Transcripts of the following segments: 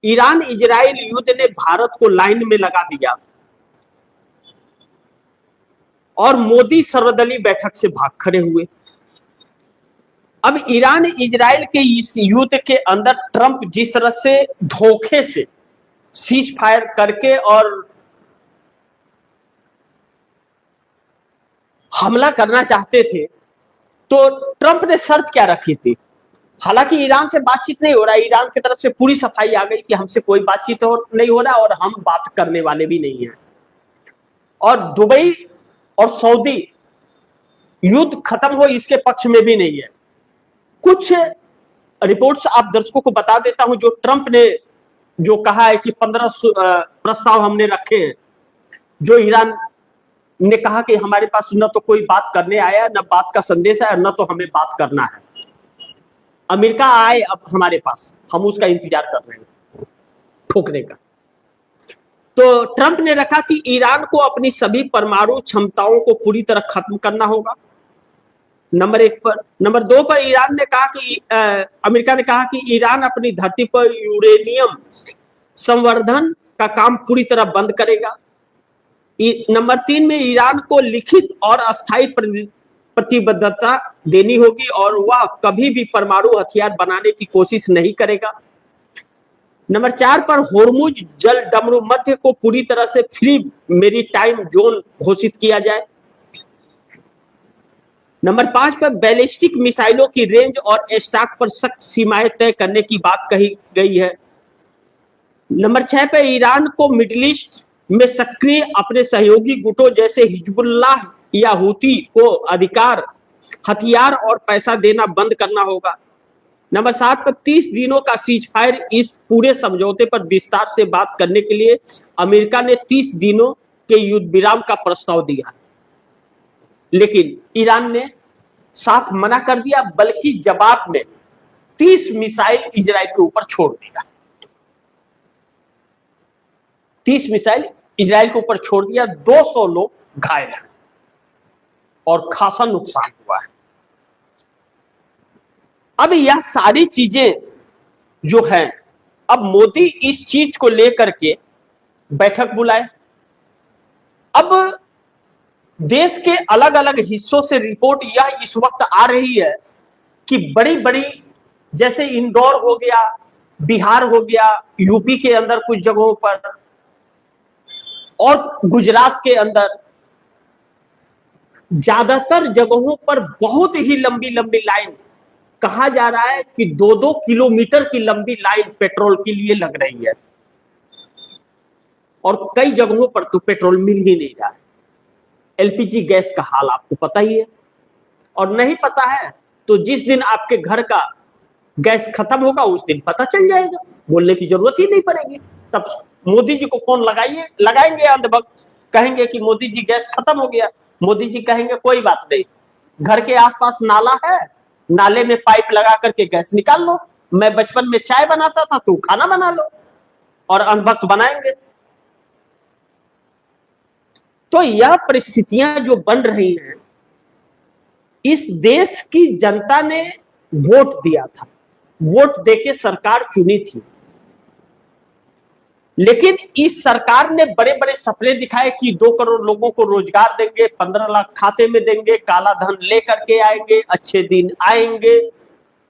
Iran Israel युद्ध ने भारत को लाइन में लगा दिया और मोदी सर्वदलीय बैठक से भाग खड़े हुए। अब ईरान इजराइल के इस युद्ध के अंदर ट्रंप जिस तरह से धोखे से सीज फायर करके और हमला करना चाहते थे, तो ट्रंप ने शर्त क्या रखी थी? हालांकि ईरान से बातचीत नहीं हो रहा है, ईरान की तरफ से पूरी सफाई आ गई कि हमसे कोई बातचीत नहीं हो रहा और हम बात करने वाले भी नहीं हैं। और दुबई और सऊदी युद्ध खत्म हो इसके पक्ष में भी नहीं है। कुछ रिपोर्ट्स आप दर्शकों को बता देता हूं जो ट्रंप ने जो कहा है कि 15 प्रस्ताव हमने रखे हैं, जो ईरान ने कहा कि हमारे पास न तो कोई बात करने आया, न बात का संदेश है, न तो हमें बात करना है। अमेरिका आए अब हमारे पास, हम उसका इंतजार कर रहे हैं ठोकने का। तो ट्रंप ने रखा कि ईरान को अपनी सभी परमाणु क्षमताओं को पूरी तरह खत्म करना होगा, नंबर 1 पर। नंबर 2 पर ईरान ने कहा कि अमेरिका ने कहा कि ईरान अपनी धरती पर यूरेनियम संवर्धन का काम पूरी तरह बंद करेगा। नंबर 3 में ईरान को लिखित और अस्थायी प्रतिबद्धता देनी होगी और वह कभी भी परमाणु हथियार बनाने की कोशिश नहीं करेगा। नंबर 4 पर होर्मुज जल डमरू मध्य को पूरी तरह से फ्री मेरीटाइम जोन घोषित किया जाए। नंबर 5 पर बैलिस्टिक मिसाइलों की रेंज और स्टॉक पर सख्त सीमाएं तय करने की बात कही गई है। नंबर 6 पर ईरान को मिडिल ईस्ट में सक्रिय अपने सहयोगी गुटों जैसे हिजबुल्लाह या हूती को अधिकार, हथियार और पैसा देना बंद करना होगा। नंबर 7 पर 30 दिनों का सीज फायर, इस पूरे समझौते पर विस्तार से बात करने के लिए अमेरिका ने 30 दिनों के युद्ध विराम का प्रस्ताव दिया, लेकिन ईरान ने साफ मना कर दिया, बल्कि जवाब में 30 मिसाइल इजराइल के ऊपर छोड़ दिया। 30 मिसाइल इजराइल के ऊपर छोड़ दिया। 200 लोग घायल हैं और खासा नुकसान हुआ है। अब यह सारी चीजें जो है, अब मोदी इस चीज को लेकर के बैठक बुलाए। अब देश के अलग अलग हिस्सों से रिपोर्ट यह इस वक्त आ रही है कि बड़ी बड़ी, जैसे इंदौर हो गया, बिहार हो गया, यूपी के अंदर कुछ जगहों पर और गुजरात के अंदर ज्यादातर जगहों पर बहुत ही लंबी लंबी लाइन, कहा जा रहा है कि 2-2 किलोमीटर की लंबी लाइन पेट्रोल के लिए लग रही है और कई जगहों पर तो पेट्रोल मिल ही नहीं रहा है। एलपीजी गैस का हाल आपको पता ही है, और नहीं पता है तो जिस दिन आपके घर का गैस खत्म होगा उस दिन पता चल जाएगा, बोलने की जरूरत ही नहीं पड़ेगी। तब मोदी जी को फोन लगाएंगे अंधभक्त, कहेंगे कि मोदी जी गैस खत्म हो गया। मोदी जी कहेंगे कोई बात नहीं, घर के आसपास नाला है, नाले में पाइप लगा करके गैस निकाल लो, मैं बचपन में चाय बनाता था तू खाना बना लो, और अंधभक्त बनाएंगे। तो यह परिस्थितियां जो बन रही हैं, इस देश की जनता ने वोट दिया था, वोट देके सरकार चुनी थी, लेकिन इस सरकार ने बड़े बड़े सपने दिखाए कि 2 करोड़ लोगों को रोजगार देंगे, 15 लाख खाते में देंगे, काला धन लेकर के आएंगे, अच्छे दिन आएंगे,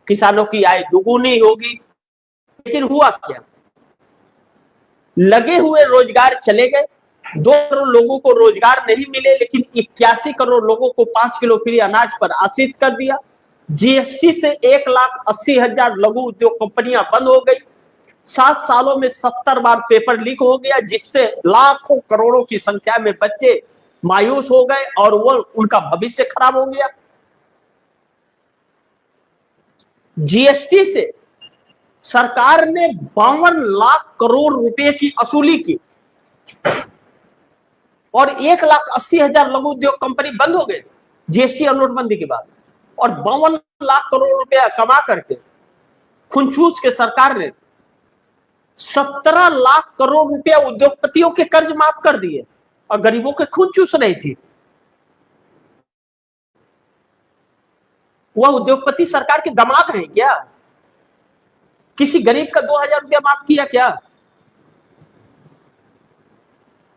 किसानों की आय दुगुनी होगी। लेकिन हुआ क्या? लगे हुए रोजगार चले गए। 2 करोड़ लोगों को रोजगार नहीं मिले, लेकिन 81 करोड़ लोगों को 5 किलो फ्री अनाज पर आश्रित कर दिया। जीएसटी से 1,80,000 लघु उद्योग कंपनियां बंद हो गई। 7 सालों में 70 बार पेपर लीक हो गया, जिससे लाखों करोड़ों की संख्या में बच्चे मायूस हो गए और वो उनका भविष्य खराब हो गया। जीएसटी से सरकार ने 52 लाख करोड़ रुपए की वसूली की और 1,80,000 लघु उद्योग कंपनी बंद हो गए जीएसटी और नोटबंदी के बाद, और 52 लाख करोड़ रुपया कमा करके खुनचूस के सरकार ने 17 लाख करोड़ रुपया उद्योगपतियों के कर्ज माफ कर दिए और गरीबों के खून चूस रही थी। वह उद्योगपति सरकार के दामाद हैं क्या? किसी गरीब का 2000 रुपया माफ किया क्या?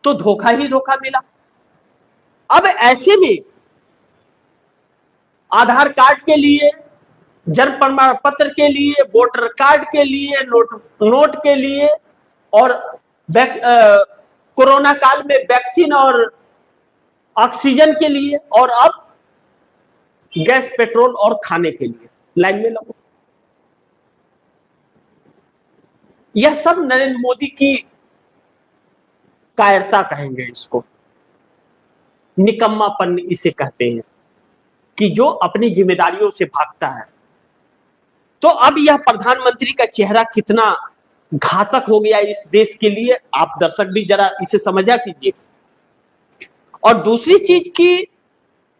तो धोखा ही धोखा मिला। अब ऐसे में आधार कार्ड के लिए, जन्म प्रमाण पत्र के लिए, वोटर कार्ड के लिए, नोट के लिए, और कोरोना काल में वैक्सीन और ऑक्सीजन के लिए, और अब गैस, पेट्रोल और खाने के लिए लाइन में लगो। यह सब नरेंद्र मोदी की कायरता कहेंगे, इसको निकम्मापन इसे कहते हैं, कि जो अपनी जिम्मेदारियों से भागता है। तो अब यह प्रधानमंत्री का चेहरा कितना घातक हो गया इस देश के लिए, आप दर्शक भी जरा इसे समझा कीजिए। और दूसरी चीज की,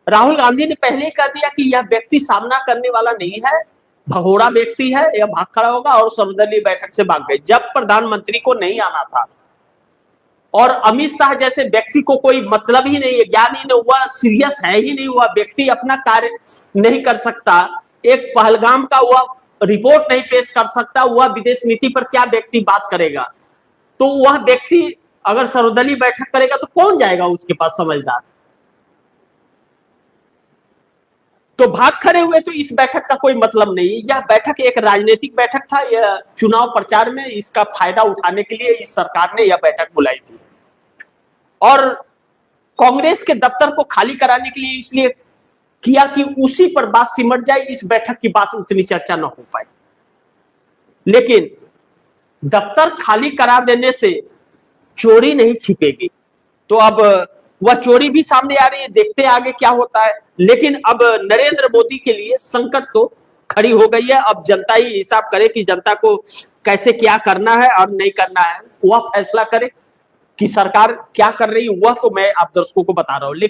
राहुल गांधी ने पहले कह दिया कि यह व्यक्ति सामना करने वाला नहीं है, भगोड़ा व्यक्ति है, यह भाग खड़ा होगा, और सर्वदलीय बैठक से भाग गए जब प्रधानमंत्री को नहीं आना था। और अमित शाह जैसे व्यक्ति को कोई मतलब ही नहीं है, ज्ञान ही नहीं हुआ, सीरियस है ही नहीं हुआ, व्यक्ति अपना कार्य नहीं कर सकता, एक पहलगाम का हुआ रिपोर्ट नहीं पेश कर सकता, वह विदेश नीति पर क्या व्यक्ति बात करेगा? तो वह व्यक्ति अगर सर्वदलीय बैठक करेगा तो कौन जाएगा उसके पास समझदार? तो भाग खड़े हुए, तो इस बैठक का कोई मतलब नहीं। यह बैठक एक राजनीतिक बैठक था, यह चुनाव प्रचार में इसका फायदा उठाने के लिए इस सरकार ने यह बैठक बुलाई थी, और कांग्रेस के दफ्तर को खाली कराने के लिए इसलिए किया कि उसी पर बात सिमट जाए, इस बैठक की बात उतनी चर्चा न हो पाए। लेकिन दफ्तर खाली करा देने से चोरी नहीं छिपेगी, तो अब वह चोरी भी सामने आ रही है, देखते हैं आगे क्या होता है। लेकिन अब नरेंद्र मोदी के लिए संकट तो खड़ी हो गई है। अब जनता ही हिसाब करे कि जनता को कैसे क्या करना है और नहीं करना है, वह फैसला करे कि सरकार क्या कर रही है। वह तो मैं आप दर्शकों को बता रहा हूं, लेकिन